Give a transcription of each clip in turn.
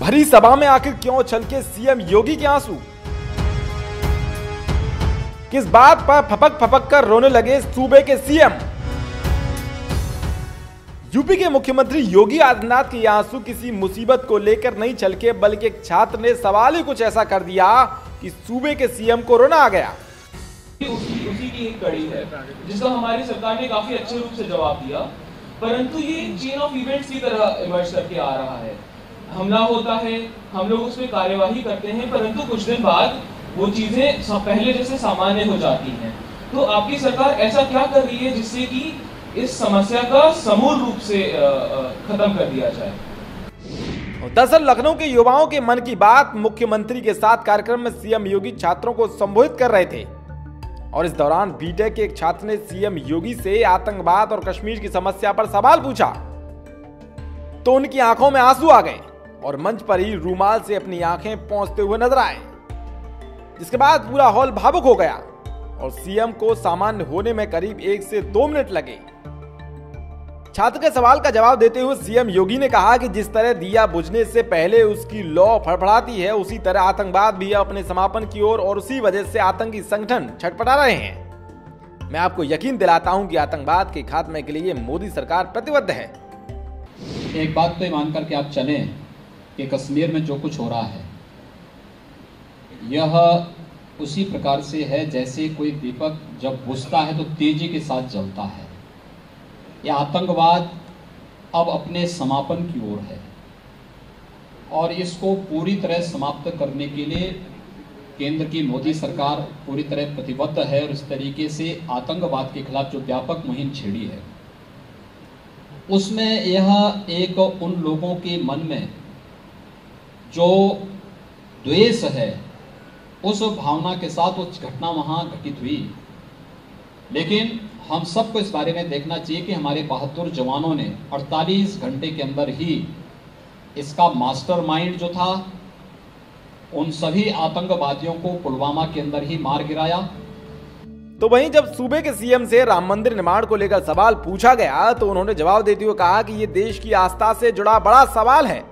भरी सभा में आखिर क्यों छलके सीएम योगी के आंसू? किस बात पर फपक फपक कर रोने लगे सूबे के सीएम? यूपी के मुख्यमंत्री योगी आदित्यनाथ के आंसू किसी मुसीबत को लेकर नहीं छलके, बल्कि एक छात्र ने सवाल ही कुछ ऐसा कर दिया कि सूबे के सीएम को रोना आ गया। उसी की एक कड़ी है जिसका हमारी सरकार ने काफी अच्छे रूप से जवाब दिया, परंतु ये चेन ऑफ इवेंट्स की तरह इमर्ज करके आ रहा है। हमला होता है, हम लोग उस पर कार्यवाही करते हैं, परंतु कुछ दिन बाद वो चीजें पहले जैसे सामान्य हो जाती हैं। तो आपकी सरकार ऐसा क्या कर रही है जिससे कि इस समस्या का समूल रूप से खत्म कर दिया जाए? दरअसल लखनऊ के युवाओं के मन की बात मुख्यमंत्री के साथ कार्यक्रम में सीएम योगी छात्रों को संबोधित कर रहे थे और इस दौरान बीटेक के एक छात्र ने सीएम योगी से आतंकवाद और कश्मीर की समस्या पर सवाल पूछा तो उनकी आंखों में आंसू आ गए और मंच पर ही रूमाल से अपनी आंखें पोंछते हुए नजर आए, जिसके बाद पूरा हॉल भावुक हो गया और सीएम को सामान्य होने में करीब 1 से 2 मिनट लगे। छात्र के सवाल का जवाब देते हुए सीएम योगी ने कहा कि जिस तरह दिया बुझने से पहले उसकी लौ फड़फड़ाती है, उसी तरह आतंकवाद भी अपने समापन की ओर और उसी वजह से आतंकी संगठन छटपटा रहे हैं। मैं आपको यकीन दिलाता हूं कि आतंकवाद के खात्मे के लिए मोदी सरकार प्रतिबद्ध है। एक बात तो मान करके आप चलें कि कश्मीर में जो कुछ हो रहा है यह उसी प्रकार से है जैसे कोई दीपक जब बुझता है तो तेजी के साथ जलता है। यह आतंकवाद अब अपने समापन की ओर है और इसको पूरी तरह समाप्त करने के लिए केंद्र की मोदी सरकार पूरी तरह प्रतिबद्ध है और इस तरीके से आतंकवाद के खिलाफ जो व्यापक मुहिम छेड़ी है उसमें यह एक उन लोगों के मन में जो द्वेष है उस भावना के साथ वो घटना वहाँ घटित हुई, लेकिन हम सबको इस बारे में देखना चाहिए कि हमारे बहादुर जवानों ने 48 घंटे के अंदर ही इसका मास्टरमाइंड जो था उन सभी आतंकवादियों को पुलवामा के अंदर ही मार गिराया। तो वहीं जब सूबे के सीएम से राम मंदिर निर्माण को लेकर सवाल पूछा गया तो उन्होंने जवाब देते हुए कहा कि ये देश की आस्था से जुड़ा बड़ा सवाल है।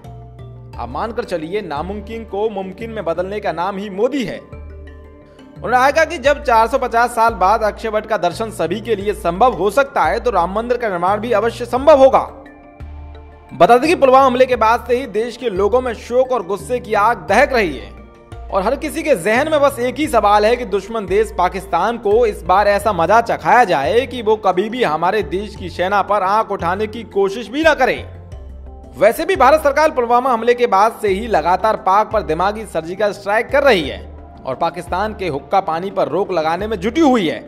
आप मानकर चलिए, नामुमकिन को मुमकिन में बदलने का नाम ही मोदी है। उन्होंने कहा कि जब 450 साल बाद अक्षय वट का दर्शन सभी के लिए संभव हो सकता है तो राम मंदिर का निर्माण भी अवश्य संभव होगा। बता दें कि पुलवामा हमले के बाद से ही देश के लोगों में शोक और गुस्से की आग दहक रही है और हर किसी के जहन में बस एक ही सवाल है कि दुश्मन देश पाकिस्तान को इस बार ऐसा मजा चखाया जाए कि वो कभी भी हमारे देश की सेना पर आंख उठाने की कोशिश भी ना करे। वैसे भी भारत सरकार पुलवामा हमले के बाद से ही लगातार पाक पर दिमागी सर्जिकल स्ट्राइक कर रही है और पाकिस्तान के हुक्का पानी पर रोक लगाने में जुटी हुई है।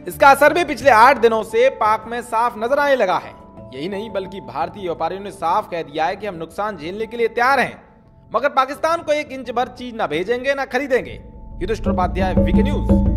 इसका असर भी पिछले 8 दिनों से पाक में साफ नजर आने लगा है। यही नहीं बल्कि भारतीय व्यापारियों ने साफ कह दिया है कि हम नुकसान झेलने के लिए तैयार हैं, मगर पाकिस्तान को 1 इंच भर चीज न भेजेंगे न खरीदेंगे। Yudhishthir Upadhyay, VK news.